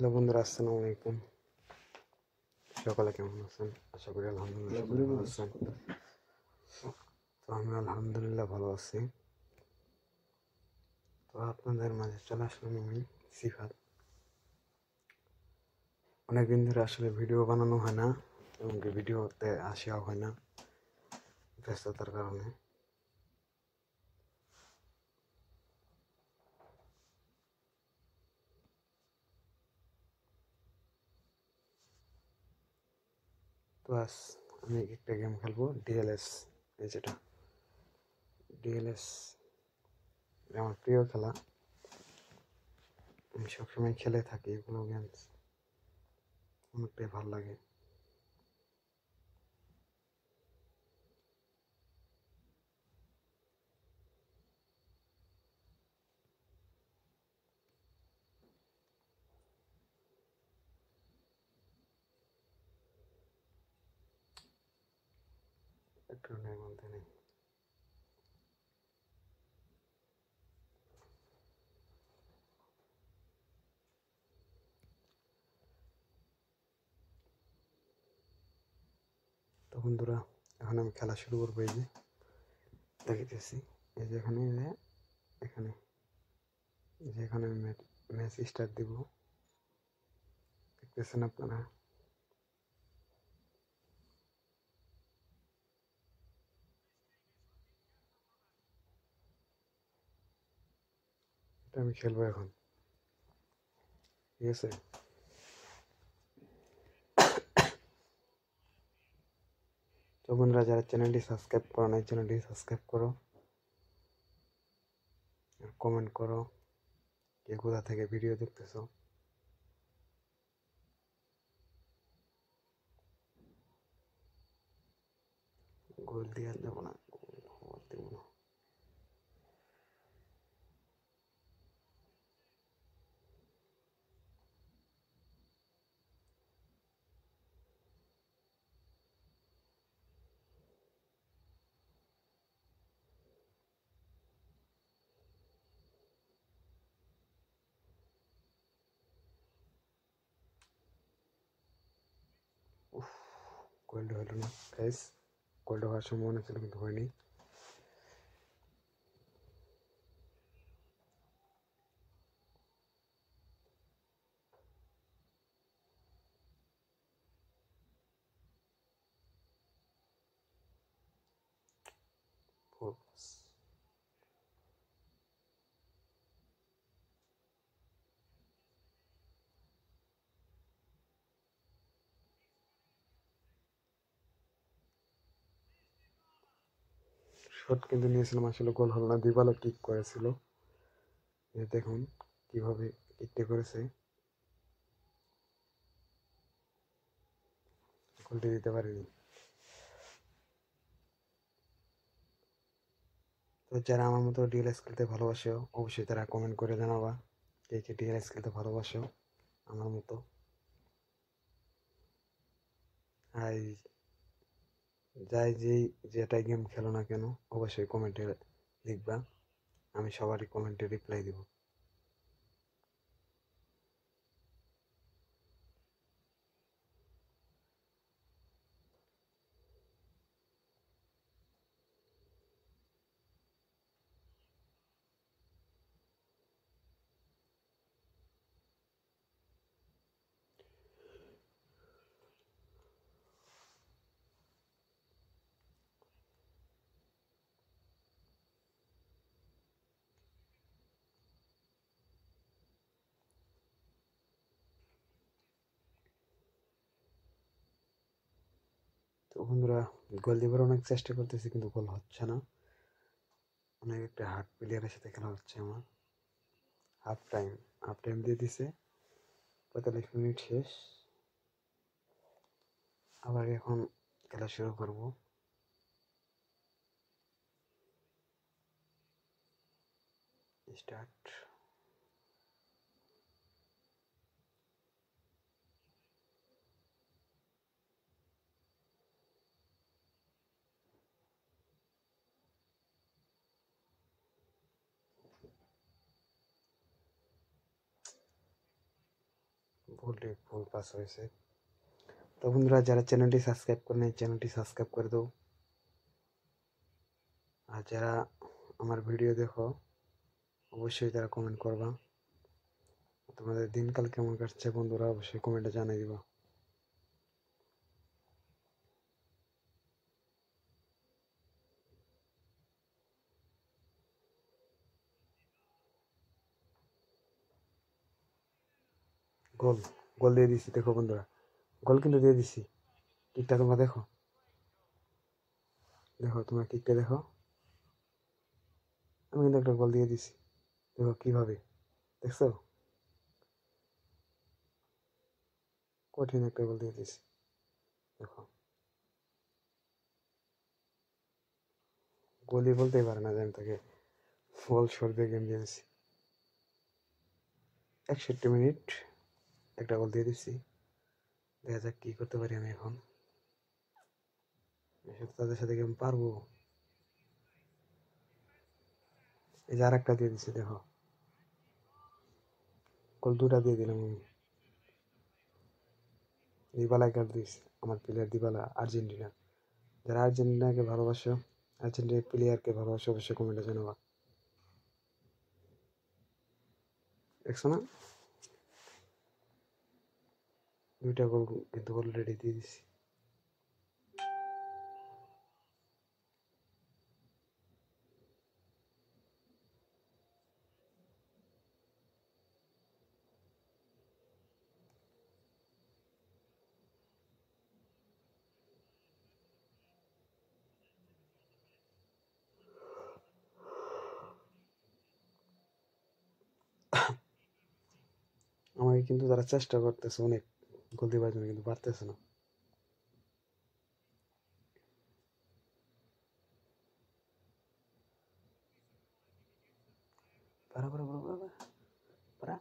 Hello বন্ধুরা, আসসালামু আলাইকুম। সকালে কেমন আছেন? আশা করি আলহামদুলিল্লাহ সবাই ভালো আছেন। তো আমি আলহামদুলিল্লাহ ভালো আছি। তো আপনাদের মাঝে চলে আসলাম আমি সিফাত। অনেকদিন ধরে আসলে ভিডিও বানানো হয় না, এমনকি ভিডিওতে আসেও হয় না ব্যস্ততার কারণে। তো আজ আমি একটা গেম খেলবো, ডিএলএস। এই যেটা ডিএলএস আমার প্রিয় খেলা, আমি সবসময় খেলে থাকি। এগুলো গেমস অনেকটাই ভালো লাগে। একটু নেই বলতে নেই। তো বন্ধুরা, এখন আমি খেলা শুরু করবো। এই যে দেখিতেছি, এই যে এখানে এখানে এই যে এখানে আমি ম্যাচ স্টার্ট দিব, দেখতেছেন আপনারা। এটা আমি খেলবো এখন, ঠিক আছে। তো বন্ধুরা, যারা চ্যানেলটি সাবস্ক্রাইব করো না, চ্যানেলটি সাবস্ক্রাইব করো, কমেন্ট করো কে কোথা থেকে ভিডিও দেখতেছো। গোল দিয়ে দেবো না, গোল দেবো না। উফ, গোলটা হলো না গাইস। গোলটা হওয়ার সম্ভাবনা ছিল কিন্তু হয়নি। শট কিন্তু নিয়েছিলাম, আসলে গোল হলো না। দিবালো কিক করেছিল, এই দেখুন কিভাবে কিকটা করেছে। গোলটি দিতে পারিনি। তো যারা আমার মতো ডিএলএস খেলতে ভালোবাসো, অবশ্যই তারা কমেন্ট করে জানাবা কে কে ডিএলএস খেলতে ভালোবাসো আমার মতো। আর যেটাই গেম খেলো না কেন, অবশ্যই কমেন্টে লিখবা, আমি সবারই কমেন্টে রিপ্লাই দিব। তো বন্ধুরা, গোল দিবার অনেক চেষ্টা করতেছি কিন্তু গোল হচ্ছে না। অনেক একটা হার্ড প্লেয়ারের সাথে খেলা হচ্ছে আমার। হাফ টাইম দিয়ে দিছে, 45 মিনিট শেষ। আবার এখন খেলা শুরু করব। স্টার্ট। ফুল পাস হয়েছে। তো বন্ধুরা, যারা চ্যানেলটি সাবস্ক্রাইব করে নেয় চ্যানেলটি সাবস্ক্রাইব করে দাও। আর যারা আমার ভিডিও দেখো অবশ্যই তারা কমেন্ট করবা। তোমাদের দিনকাল কেমন কাটছে বন্ধুরা অবশ্যই কমেন্টে জানিয়ে দিবা। গোল গোল দিয়ে দিছি, দেখো বন্ধুরা, গোল কিন্তু দিয়ে দিছি। কিকটা তোমরা দেখো, তোমরা কিকটা দেখো, আমি কিন্তু একটা গোল দিয়ে দিছি। দেখো কিভাবে, দেখছো? কঠিন একটা গোল দিয়ে দিছি, দেখো। গোলই বলতেই পারে না যে আমি তাকে গোল শট দিয়ে গেম দিয়ে দিছি। 61 মিনিট একটা গোল দিয়ে দিচ্ছি। দেখা যাক কি করতে পারি আমি এখন। তাদের সাথে কি আমি পারবো? এই যে আর একটা দিয়ে দিচ্ছি, দেখো গোল দুটা দিয়ে দিলাম আমি। দিবালায় কাপ দিয়েছি, আমার প্লেয়ার দিবালা, আর্জেন্টিনা। যারা আর্জেন্টিনাকে ভালোবাসো, আর্জেন্টিনার প্লেয়ারকে ভালোবাসো, অবশ্যই কমেন্টে জানাবা। দেখছো না, দুইটা গোল কিন্তু অলরেডি দিয়ে দিছি। আমাকে কিন্তু তারা চেষ্টা করতেছে অনেক গোল দিবার জন্য, কিন্তু পারতেছে না। পারা পারা পারা পারা পারা,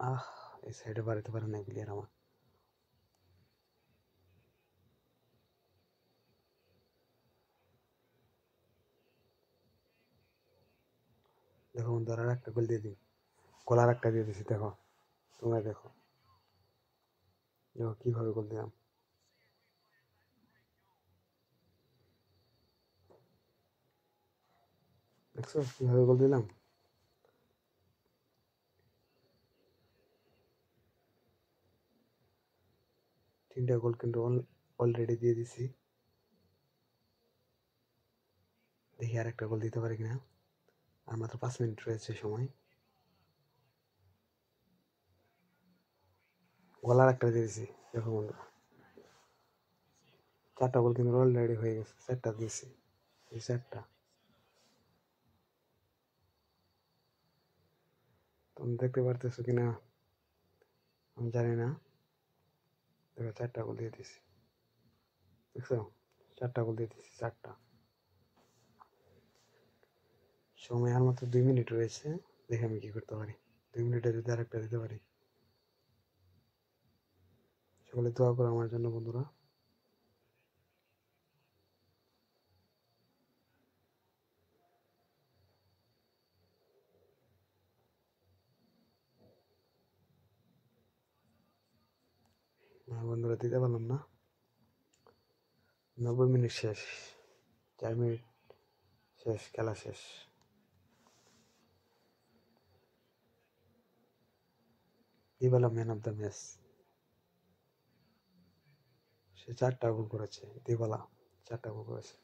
আহ, এই সাইডে বাড়াতে পারে না প্লেয়ার আমার। দেখো বন্ধু, আর একটা গোল দিয়ে দিই, গোল আর একটা দিয়ে দিছি, দেখো তোমরা দেখো, দেখো কিভাবে গোল দিলাম। দেখছো কিভাবে গোল দিলাম? তিনটা গোল কিন্তু অলরেডি দিয়ে দিছি। দেখি আর একটা গোল দিতে পারি কিনা। আর মাত্র 5 মিনিট রয়েছে সময়। গোল আর একটা দিয়ে দিছি, দেখো বন্ধু, চারটা গোল কিন্তু অলরেডি হয়ে গেছে। চারটা দিয়েছি, এই চারটা তুমি দেখতে পারতেছো কিনা আমি জানি না। দেখো চারটা গোল দিয়ে দিছি, দেখছো? চারটা গোল দিয়ে দিছি, চারটা। সময় আর মাত্র 2 মিনিট রয়েছে, দেখে আমি কি করতে পারি। 2 মিনিটে যদি আরেকটা দিতে পারি। সকলে দোয়া করো আমার জন্য বন্ধুরা। বন্ধুরা, দিতে পারলাম না। 90 মিনিট শেষ, 4 মিনিট শেষ, খেলা শেষ। Dybala man of the match. সে চারটা গোল করেছে, দিবালা চারটা গোল করেছে।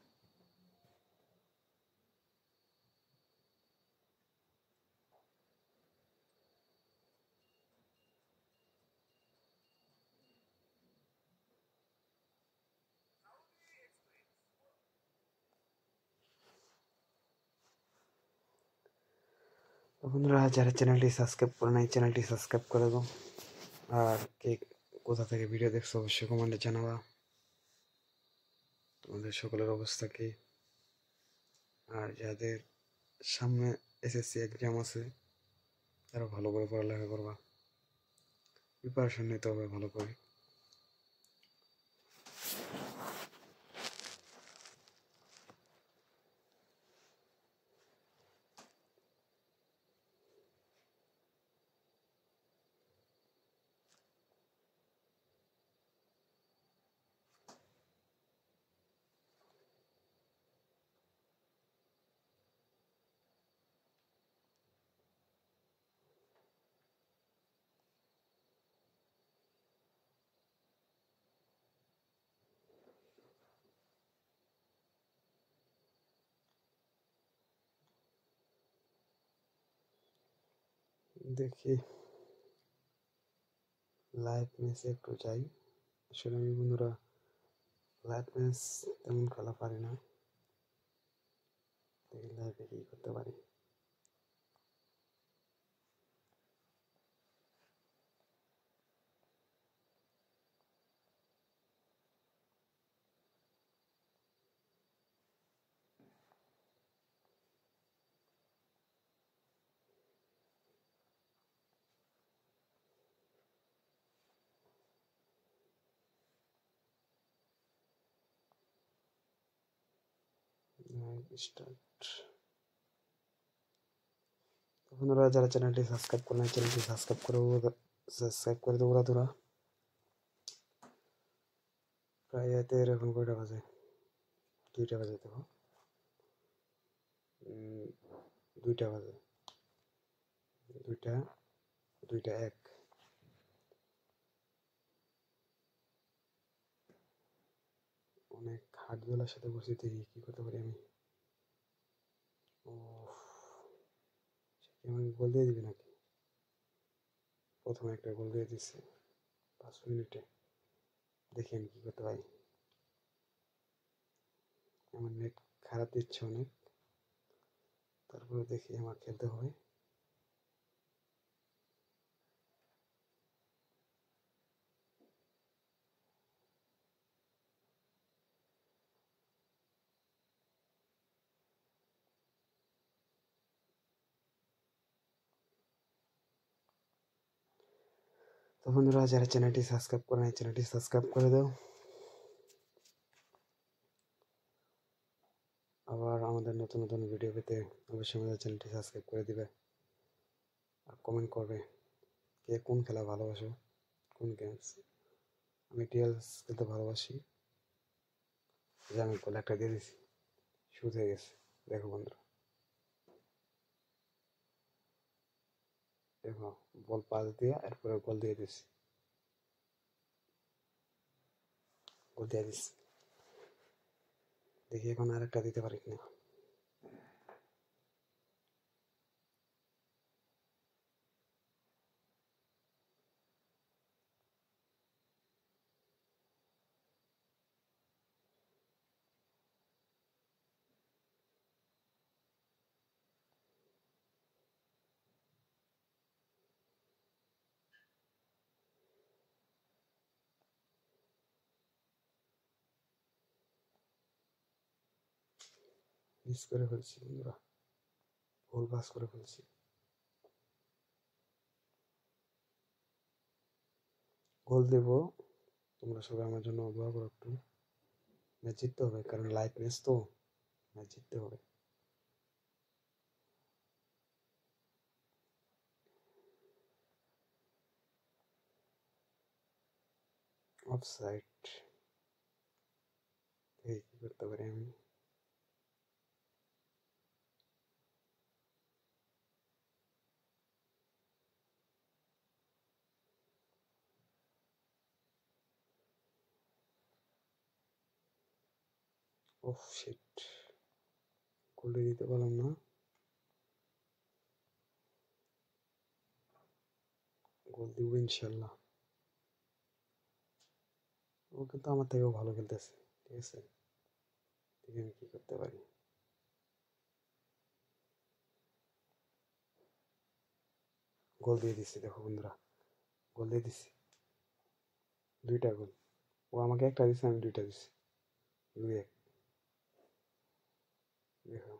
তো বন্ধুরা, যারা চ্যানেলটি সাবস্ক্রাইব করে নাই চ্যানেলটি সাবস্ক্রাইব করে দাও। আর কে কোথা থেকে ভিডিও দেখছো অবশ্যই কমেন্টে জানাবা তোমাদের সকলের অবস্থা কি। আর যাদের সামনে এসএসসি এক্সাম আছে তারা ভালো করে পড়ালেখা করবা, প্রিপারেশন নিতে হবে ভালো করে। দেখি লাইভ ম্যাচে একটু যাই। আসলে আমি বন্ধুরা লাইভ ম্যাচ তেমন খেলা পারি না। দেখি লাইভে কি করতে পারি। স্টার্ট। বন্ধুরা যারা চ্যানেলটি সাবস্ক্রাইব করে নাই চ্যানেলটি সাবস্ক্রাইব করে দেবো বন্ধুরা। প্রায় এতে এখন কয়টা বাজে? 2টা বাজে। দেখো 2টা বাজে। 2টা 1। অনেক হার্ডওয়েলার সাথে বসে দেখি কি করতে পারি আমি। ও আমাকে গোল দিয়ে দিবি নাকি? প্রথমে একটা গোল দিয়ে দিচ্ছে 5 মিনিটে। দেখি আমি কি করতে পারি। আমার নেট খারাপ দিচ্ছে অনেক, তারপরে দেখি আমার খেলতে হবে। তো বন্ধুরা যারা চ্যানেলটি সাবস্ক্রাইব করে নাই চ্যানেলটি সাবস্ক্রাইব করে দাও। আবার আমাদের নতুন নতুন ভিডিও পেতে অবশ্যই আমাদের চ্যানেলটি সাবস্ক্রাইব করে দিবে আর কমেন্ট করবে কে কোন খেলা ভালোবাসো, কোন গেমস। আমি টিএলস খেলতে ভালোবাসি। যে আমি গোল একটা দিয়ে দিছি, শুট হয়ে গেছে। দেখো বন্ধুরা, দেখো বল পাস দিয়ে এরপরে গোল দিয়ে দিছি, গোল দিয়ে দিচ্ছি। দেখি এখন আরেকটা দিতে পারি কিনা। মিস করে ফেলছি বন্ধুরা, ভুল পাস করে ফেলছি। গোল দেবো, তোমরা সবাই আমার জন্য দোয়া করো একটু। ম্যাচ জিততে হবে, কারণ লাইভ ম্যাচ তো, ম্যাচ জিততে হবে। অফসাইড। এই কি করতে পারি আমি। ওফ শিট, গোলটা দিতে পারলাম না। গোল দিব ইনশাল্লাহ। ও কিন্তু আমার থেকেও ভালো খেলতেছে, ঠিক আছে। দেখি আমি কি করতে পারি। গোল দিয়ে দিচ্ছি, দেখো বন্ধুরা, গোল দিয়ে দিচ্ছি। 2টা গোল। ও আমাকে একটা দিচ্ছে, আমি 2টা দিচ্ছি। 2-1। দেখো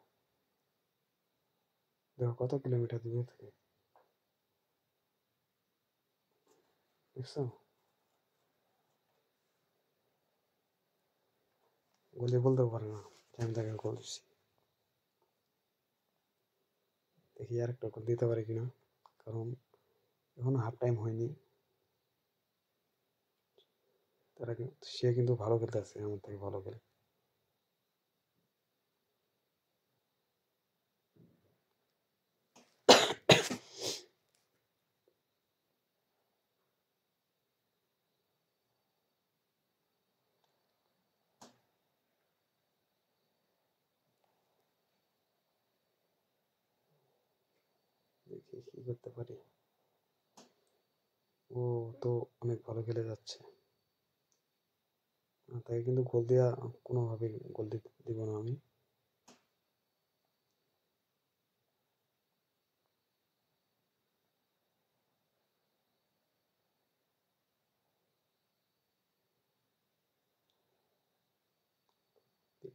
দেখো কত কিলোমিটার দূরে থেকে, দেখছো। গোলে বলতেও পারে না যে আমি তাকে গোল দিচ্ছি। দেখি আর একটা গোল দিতে পারি কিনা, কারণ এখনো হাফ টাইম হয়নি। সে কিন্তু ভালো খেলতেছে, আমার থেকে ভালো খেলে। দেখি দেখি কি করতে পারি। ও তো অনেক ভালো খেলে যাচ্ছে, তাকে কিন্তু গোল দেওয়া কোনোভাবেই গোল দিব না আমি।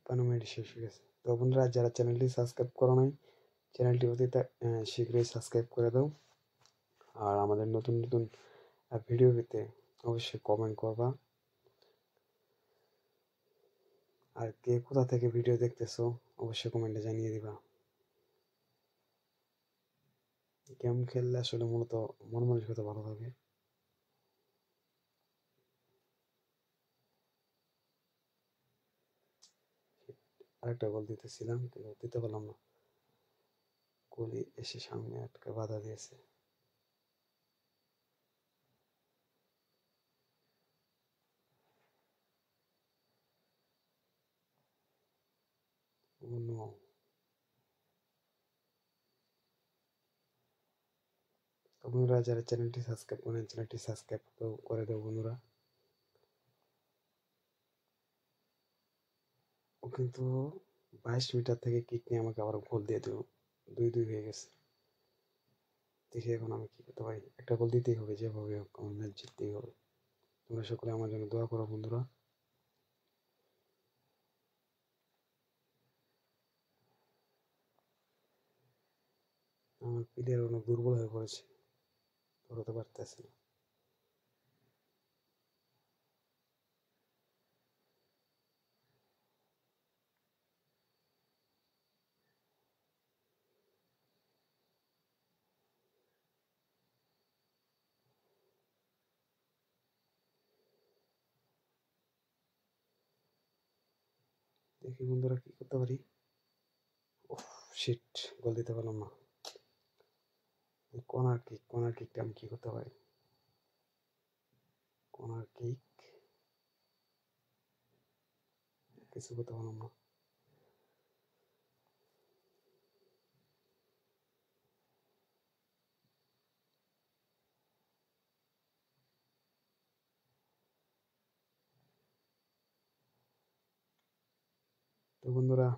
পানোমেন্ট শেষ হয়ে গেছে। তো বন্ধুরা, যারা চ্যানেলটি সাবস্ক্রাইব করো নাই, চ্যানেলটি অতি শীঘ্রই সাবস্ক্রাইব করে দাও। আর আমাদের নতুন নতুন ভিডিও পেতে অবশ্যই কমেন্ট করবা। আর কে কোথা থেকে ভিডিও দেখতেছো অবশ্যই কমেন্টে জানিয়ে দিবা। গেম খেললে আসলে মূলত মন মানসিকতা ভালো থাকে। আরেকটা গোল দিতেছিলাম কিন্তু দিতে পারলাম না, গোলি এসে সামনে আটকে বাধা দিয়েছে। Oh no. তো বন্ধুরা, যারা চ্যানেলটি সাবস্ক্রাইব করেন চ্যানেলটি সাবস্ক্রাইব করে দেবো বন্ধুরা। ও কিন্তু 22 মিটার থেকে কিক নিয়ে আমাকে আবার গোল দিয়ে দিল, 2-2 হয়ে গেছে। দেখি এখন আমি কি করতে পারি। একটা গোল দিতেই হবে, যেভাবে হোক আমার ম্যাচ জিততেই হবে। তোমরা সকলে আমার জন্য দোয়া করো বন্ধুরা। আমার প্লেয়ার অনেক দুর্বল হয়ে পড়েছে, ধরতে পারতেছে না। দেখি বন্ধুরা কি করতে পারি। ওহ শিট, গোল দিতে পারলাম না। কর্নার কিকটা আমি কি করতে পারি। কর্নার কিক, কিছু করতে পারলাম না। তো বন্ধুরা,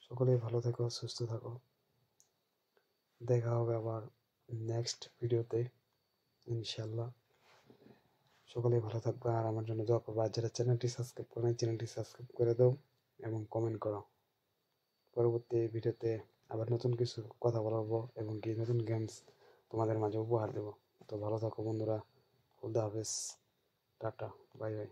সকলেই ভালো থেকো, সুস্থ থাকো। দেখা হবে আবার নেক্সট ভিডিওতে ইনশাল্লাহ। সকলেই ভালো থাকবে আর আমার জন্য দোয়া করবো। আর যারা চ্যানেলটি সাবস্ক্রাইব করে নাই চ্যানেলটি সাবস্ক্রাইব করে দাও এবং কমেন্ট করো। পরবর্তী ভিডিওতে আবার নতুন কিছু কথা বলবো এবং কি নতুন গেমস তোমাদের মাঝে উপহার দেবো। তো ভালো থাকো বন্ধুরা, খুদা হাফেজ, টাটা, বাই বাই।